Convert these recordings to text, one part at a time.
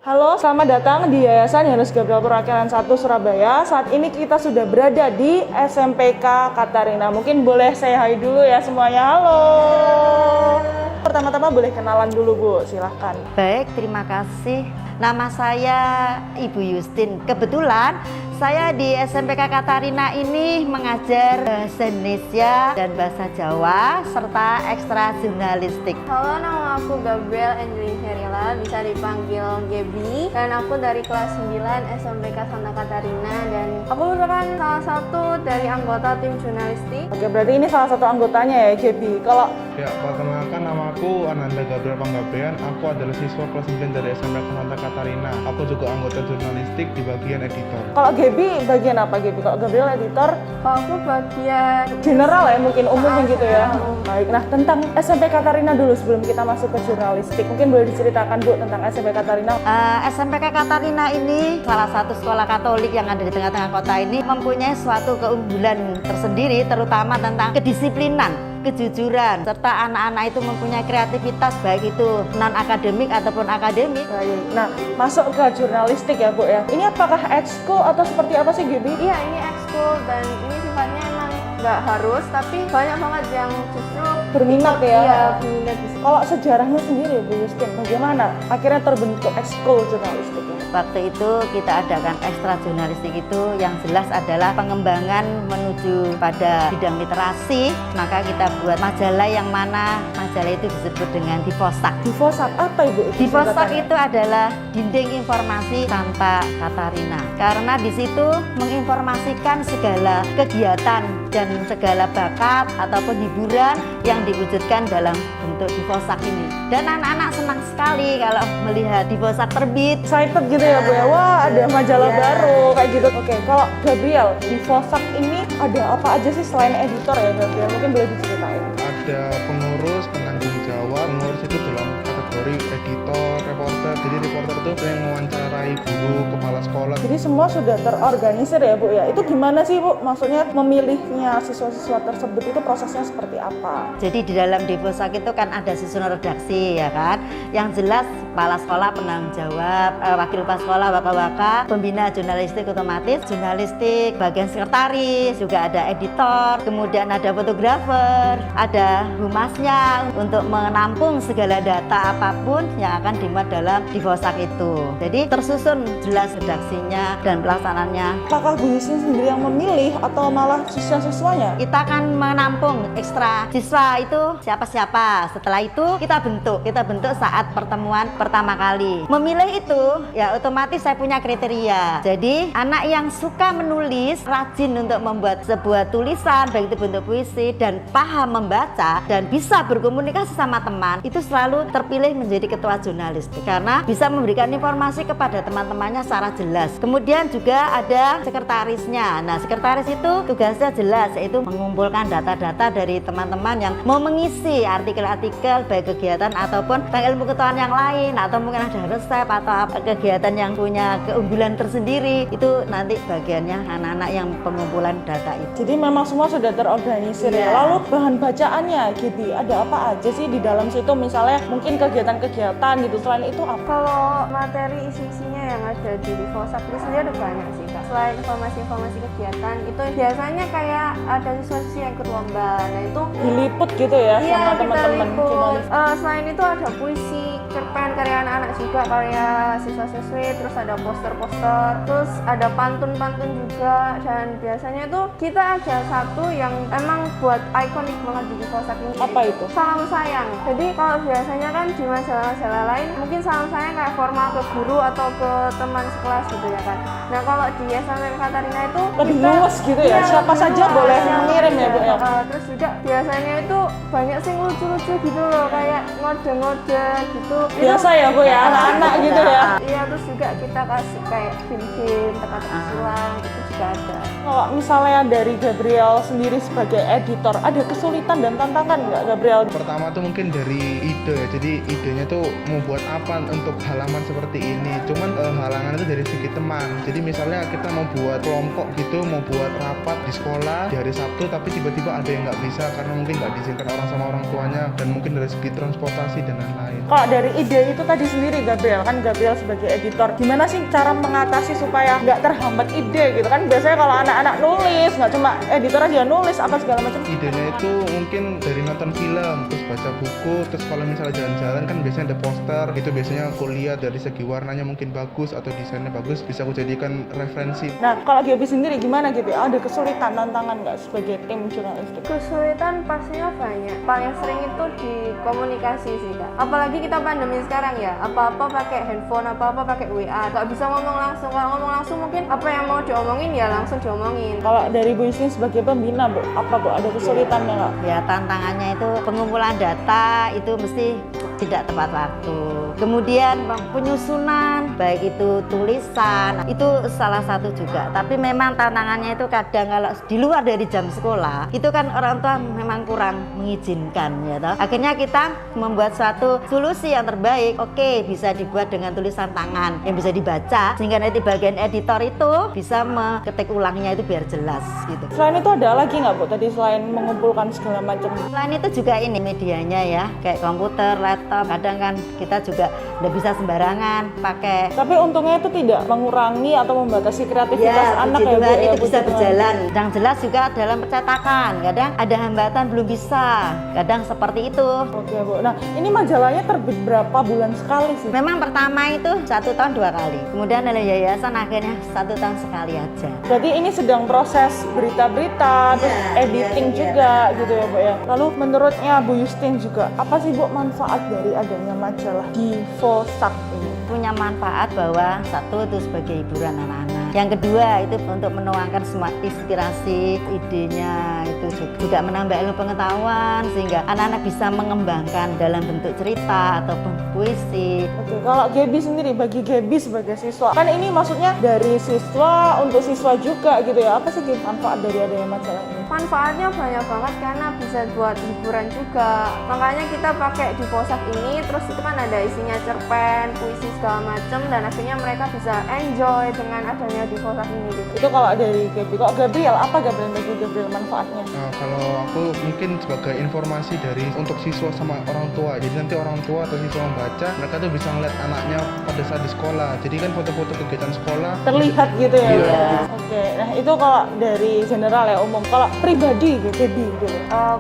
Halo, selamat datang di Yayasan Yohanes Gabriel Purwakilan 1 Surabaya. Saat ini kita sudah berada di SMPK Katarina. Mungkin boleh saya hai dulu ya semuanya. Halo. Pertama-tama boleh kenalan dulu Bu, silahkan. Baik, terima kasih. Nama saya Ibu Yustin. Kebetulan saya di SMPK Katarina ini mengajar bahasa Indonesia dan bahasa Jawa serta ekstra jurnalistik. Halo, nama aku Gabriel Angelin Herila, bisa dipanggil Gaby, dan aku dari kelas 9 SMPK Santa Katarina, dan aku merupakan salah satu dari anggota tim jurnalistik. Oke, berarti ini salah satu anggotanya ya, Gaby. Kalau Ya, perkenalkan nama aku Ananda Gabriel Panggabean. Aku adalah siswa kelas 9 dari SMPK Santa Katarina. Aku juga anggota jurnalistik di bagian editor. kalau Gaby bagian apa Gaby? Kalau Gabriel editor Kalau aku bagian general ya, mungkin umumnya gitu ya. umum. Baik, nah tentang SMP Katarina dulu sebelum kita masuk ke jurnalistik. Mungkin boleh diceritakan Bu tentang SMP Katarina. SMPK Katarina ini salah satu sekolah Katolik yang ada di tengah-tengah kota ini mempunyai suatu keunggulan tersendiri, terutama tentang kedisiplinan, kejujuran, serta anak-anak itu mempunyai kreativitas baik itu non-akademik ataupun akademik. Baik. Nah, masuk ke jurnalistik ya Bu ya. Ini apakah ekskul atau seperti apa sih Gaby? Iya, ini ekskul dan ini sifatnya emang nggak harus, tapi banyak banget yang justru Berminat ya? Iya, berminat di situ. Kalau sejarahnya sendiri Bu Yustin, bagaimana akhirnya terbentuk ekskul jurnalistik ini? Waktu itu kita adakan ekstra jurnalistik itu yang jelas adalah pengembangan menuju pada bidang literasi. Maka kita buat majalah yang mana majalah itu disebut dengan Divosak. Divosak apa Ibu? Divosak itu adalah dinding informasi Santa Katarina. Karena di situ menginformasikan segala kegiatan dan segala bakat ataupun hiburan yang diwujudkan dalam bentuk Divosak ini. Dan anak-anak senang sekali kalau melihat Divosak terbit. Excited gitu ya Bu ya? Wah, ada majalah Iya. baru kayak gitu. Oke, kalau Gabriel, di Vosak ini ada apa aja sih selain editor ya Gabriel? Mungkin boleh diceritain. Ada pengurus, penanggung jawab. Pengurus itu dalam kategori editor, reporter. Jadi reporter itu yang mewawancarai guru, kepala sekolah. Jadi semua sudah terorganisir ya Bu ya? Itu gimana sih Bu? Maksudnya memilihnya siswa-siswa tersebut itu prosesnya seperti apa? Jadi di dalam Divosak itu kan ada susunan redaksi ya kan. Yang jelas kepala sekolah penanggung jawab, wakil kepala sekolah waka-waka, pembina jurnalistik otomatis, jurnalistik, bagian sekretaris, juga ada editor, kemudian ada fotografer, ada humasnya untuk menampung segala data apapun yang akan dimuat dalam Divosak itu. Jadi tersusun jelas redaksinya dan pelaksanaannya. Apakah Bu Yustin sendiri yang memilih atau malah siswa-siswanya? Kita akan menampung ekstra siswa itu siapa-siapa. Setelah itu kita bentuk saat pertemuan pertama kali. Memilih itu ya otomatis saya punya kriteria. Jadi anak yang suka menulis, rajin untuk membuat sebuah tulisan baik itu bentuk puisi dan paham membaca dan bisa berkomunikasi sama teman, itu selalu terpilih menjadi ketua jurnalistik karena bisa memberikan informasi kepada teman-temannya secara jelas. Kemudian juga ada sekretarisnya. Nah, sekretaris itu tugasnya jelas, yaitu mengumpulkan data-data dari teman-teman yang mau mengisi artikel-artikel baik kegiatan ataupun ilmu pengetahuan yang lain, atau mungkin ada resep atau kegiatan yang punya keunggulan tersendiri. Itu nanti bagiannya anak-anak yang pengumpulan data itu. Jadi memang semua sudah terorganisir ya. Iya. Lalu bahan bacaannya gitu, ada apa aja sih di dalam situ? Misalnya mungkin kegiatan-kegiatan gitu. Selain itu apa? Kalau materi isi-isinya yang ada di Divosak itu sendiri ada banyak sih Kak. Selain informasi-informasi kegiatan, itu biasanya kayak ada siswa-siswa yang ikut lomba. Nah itu Diliput gitu ya iya, sama kita teman-teman liput. jurnalis. Selain itu ada puisi, cerpen karya anak-anak juga, karya siswa-siswi, terus ada poster-poster, terus ada pantun-pantun juga. Dan biasanya itu kita ada satu yang emang buat ikonik banget di Divosak ini. Apa itu? Salam sayang. Jadi kalau biasanya kan di majalah-majalah lain mungkin salam sayang kayak formal ke guru atau ke teman sekelas gitu ya kan. Nah kalau di SMPK Katarina itu Lebih luas gitu ya? Siapa lebih saja luas, boleh siapa mengirim ya, saja. Bu, ya? Terus juga biasanya itu banyak sih lucu-lucu gitu loh, kayak ngode-ngode gitu. Biasa ya Bu ya, anak-anak gitu ya. Iya, terus juga kita kasih kayak game-game, teka-teki silang, itu juga ada. Kalau misalnya dari Gabriel sendiri sebagai editor, ada kesulitan dan tantangan nggak Gabriel? Pertama tuh mungkin dari ide ya. Jadi idenya tuh mau buat apa untuk halaman seperti ini. Cuman halangan tantangan itu dari segi teman. Jadi misalnya kita mau buat kelompok gitu, mau buat rapat di sekolah di hari Sabtu, tapi tiba-tiba ada yang nggak bisa karena mungkin nggak diizinkan orang sama orang tuanya, dan mungkin dari segi transportasi dan lain-lain. Kalau dari ide itu tadi sendiri Gabriel, kan Gabriel sebagai editor, gimana sih cara mengatasi supaya nggak terhambat ide gitu kan? Biasanya kalau anak-anak nulis, nggak cuma editor aja nulis apa segala macam. Idenya itu mungkin dari nonton film, terus baca buku, terus kalau misalnya jalan-jalan kan biasanya ada poster, itu biasanya aku lihat dari segi warnanya mungkin bagus atau desainnya bagus, bisa aku jadikan referensi. Nah, kalau Gaby sendiri gimana gitu? Ada kesulitan, tantangan nggak sebagai tim jurnalistik? Kesulitan pastinya banyak. Paling sering itu di komunikasi sih Kak. Apalagi kita pandemi sekarang ya, apa-apa pakai handphone, apa-apa pakai WA. Gak bisa ngomong langsung. Kalau ngomong langsung mungkin apa yang mau diomongin ya langsung diomongin. Kalau dari Bu Yustin sebagai pembina, Bu, apa Bu? Ada kesulitannya nggak? Ya tantangannya itu pengumpulan data itu mesti tidak tepat waktu. Kemudian penyusunan, baik itu tulisan, itu salah satu juga. Tapi memang tantangannya itu kadang kalau di luar dari jam sekolah, itu kan orang tua memang kurang mengizinkan ya toh. Akhirnya kita membuat suatu solusi yang terbaik. Oke, bisa dibuat dengan tulisan tangan yang bisa dibaca, sehingga nanti bagian editor itu bisa mengetik ulangnya itu biar jelas gitu. Selain itu ada lagi nggak Bu? Tadi selain mengumpulkan segala macam. Selain itu juga ini medianya ya, kayak komputer, laptop, kadang kan kita juga udah bisa sembarangan pakai. Tapi untungnya itu tidak mengurangi atau membatasi kreativitas Ya, anak puji ya Bu. Tuhan Ya, itu puji bisa Tuhan. berjalan. Yang jelas juga dalam percetakan, kadang ada hambatan belum bisa, kadang seperti itu. Oke Bu. Nah, ini majalahnya terbit berapa bulan sekali sih? Memang pertama itu 1 tahun 2 kali, kemudian oleh yayasan akhirnya 1 tahun sekali aja. Berarti ini sedang proses berita-berita, terus editing juga gitu ya Bu ya. Lalu menurutnya Bu Yustin juga, apa sih Bu manfaat dari adanya majalah di Vosak ini? Punya manfaat bahwa satu itu sebagai hiburan anak-anak, yang kedua itu untuk menuangkan semua inspirasi, idenya itu juga menambah ilmu pengetahuan sehingga anak-anak bisa mengembangkan dalam bentuk cerita ataupun puisi. Oke, kalau Gaby sendiri, bagi Gaby sebagai siswa, kan ini maksudnya dari siswa untuk siswa juga gitu ya. Apa sih Gaby manfaat dari adanya majalah ini? Manfaatnya banyak banget karena bisa buat hiburan juga. Makanya kita pakai di Vosak ini, terus itu kan ada isinya cerpen, puisi segala macem, dan akhirnya mereka bisa enjoy dengan adanya di Vosak ini gitu. Itu kalau dari Gaby. Kok Gabriel, apa Gabriel bagi Gabriel manfaatnya? Nah, kalau aku mungkin sebagai informasi dari untuk siswa sama orang tua. Jadi nanti orang tua atau siswa membaca, mereka tuh bisa ngeliat anaknya pada saat di sekolah. Jadi kan foto-foto kegiatan sekolah Terlihat gitu ya? Iya. Bu? Oke, nah itu kalau dari general ya umum. Kalau pribadi Gaby gitu.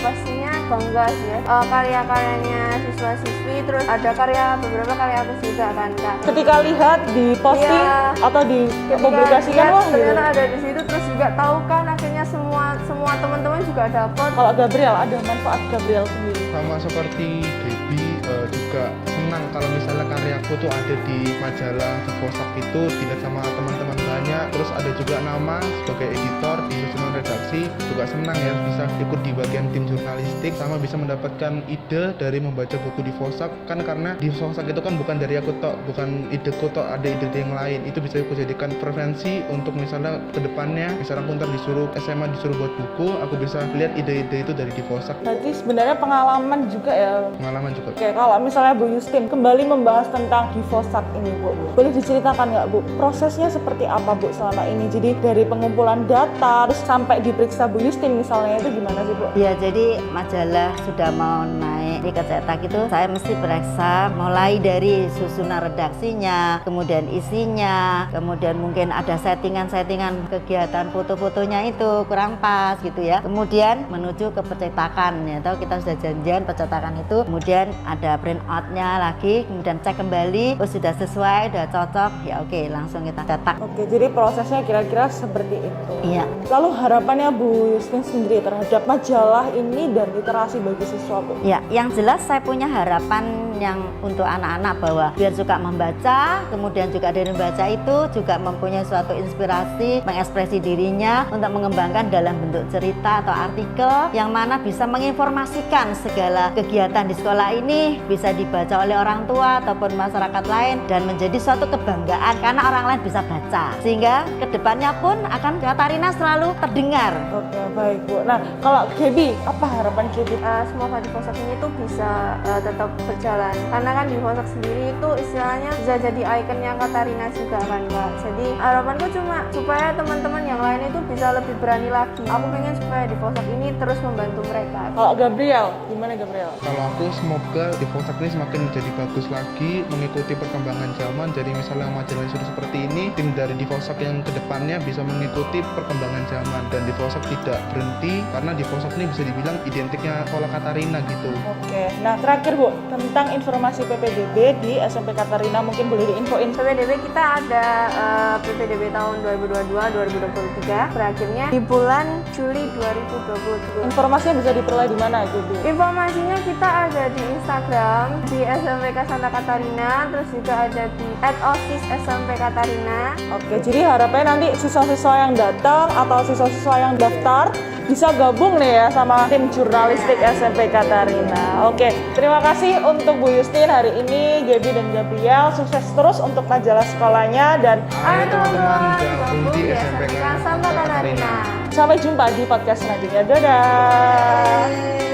Pastinya bangga sih ya. Karya-karyanya siswa-siswi, terus ada beberapa karya aku juga kan Kak. Ketika lihat di posting Iya. atau di Ketika publikasikan lihat wah gitu. ternyata ada di situ, terus juga tahu kan akhirnya semua teman-teman juga dapat. Kalau Gabriel ada manfaat Gabriel sendiri. sama seperti Gaby juga senang kalau misalnya karyaku tuh ada di majalah di Vosak itu dilihat sama teman-teman banyak, terus ada juga nama sebagai editor di susunan redaksi, juga senang ya bisa ikut di bagian tim jurnalistik sama bisa mendapatkan ide dari membaca buku di Vosak kan, karena di Vosak itu kan bukan dari aku tok, bukan ideku tok, ada ide yang lain, itu bisa aku jadikan preferensi untuk misalnya kedepannya, misalnya aku ntar disuruh SMA disuruh buat buku, aku bisa lihat ide-ide itu dari di Vosak. Berarti sebenarnya pengalaman juga ya. Pengalaman juga. Oke, kalau misalnya Bu Yustin kembali membahas tentang di Vosak ini Bu, boleh diceritakan nggak Bu, prosesnya seperti apa Bu selama ini? Jadi dari pengumpulan data terus sampai diperiksa Bu Yustin misalnya itu gimana sih Bu? Ya, jadi majalah sudah mau naik di cetak itu saya mesti periksa mulai dari susunan redaksinya, kemudian isinya, kemudian mungkin ada settingan-settingan kegiatan foto-fotonya itu kurang pas gitu ya. Kemudian menuju ke percetakan ya, tahu kita sudah janjian percetakan itu, kemudian ada print out-nya lagi, kemudian cek kembali, oh sudah sesuai, sudah cocok, ya oke langsung kita cetak. Oke, jadi prosesnya kira-kira seperti itu. Iya. Lalu harapannya Bu Yustin sendiri terhadap majalah ini dan literasi bagi siswa Bu? Ya, yang jelas saya punya harapan yang untuk anak-anak bahwa biar suka membaca, kemudian juga dari membaca itu juga mempunyai suatu inspirasi, mengekspresi dirinya untuk mengembangkan dalam bentuk cerita atau artikel yang mana bisa menginformasikan segala kegiatan di sekolah ini bisa dibaca oleh orang tua ataupun masyarakat lain dan menjadi suatu kebanggaan karena orang lain bisa baca, sehingga kedepannya pun akan Katarina selalu terdengar. Oke, baik Bu. Nah, kalau Gaby, apa harapan Gaby? Semoga di Vosak ini tuh bisa tetap berjalan. Karena kan di Vosak sendiri itu istilahnya bisa jadi ikonnya Katarina juga kan Kak. Jadi harapanku cuma supaya teman-teman yang lain itu bisa lebih berani lagi. Aku pengen supaya di Vosak ini terus membantu mereka. Kalau Gabriel, gimana Gabriel? Kalau aku semoga di Vosak ini semakin menjadi bagus lagi, mengikuti perkembangan zaman. Jadi misalnya majalah sudah seperti ini, tim dari di Vosak yang kedepannya bisa mengikuti perkembangan zaman dan di Vosak tidak berhenti karena di Vosak ini bisa dibilang identiknya Sekolah Katarina gitu. Oke, nah terakhir Bu, tentang informasi PPDB di SMP Katarina mungkin boleh diinfoin. PPDB kita ada PPDB tahun 2022-2023 berakhirnya di bulan Juli 2023. Informasinya bisa diperoleh di mana Bu? Informasinya kita ada di Instagram di SMPK Santa Katarina, terus juga ada di @osis SMP Katarina. Oke, jadi harapannya nanti siswa-siswa yang datang atau siswa-siswa yang daftar bisa gabung nih ya sama tim jurnalistik SMP Katarina. Oke, terima kasih untuk Bu Yustin hari ini, Gaby dan Gabriel. Sukses terus untuk majalah sekolahnya dan Ayo teman-teman gabung di SMPK SMPK Santa Katarina. sampai jumpa di podcast selanjutnya. Dadah!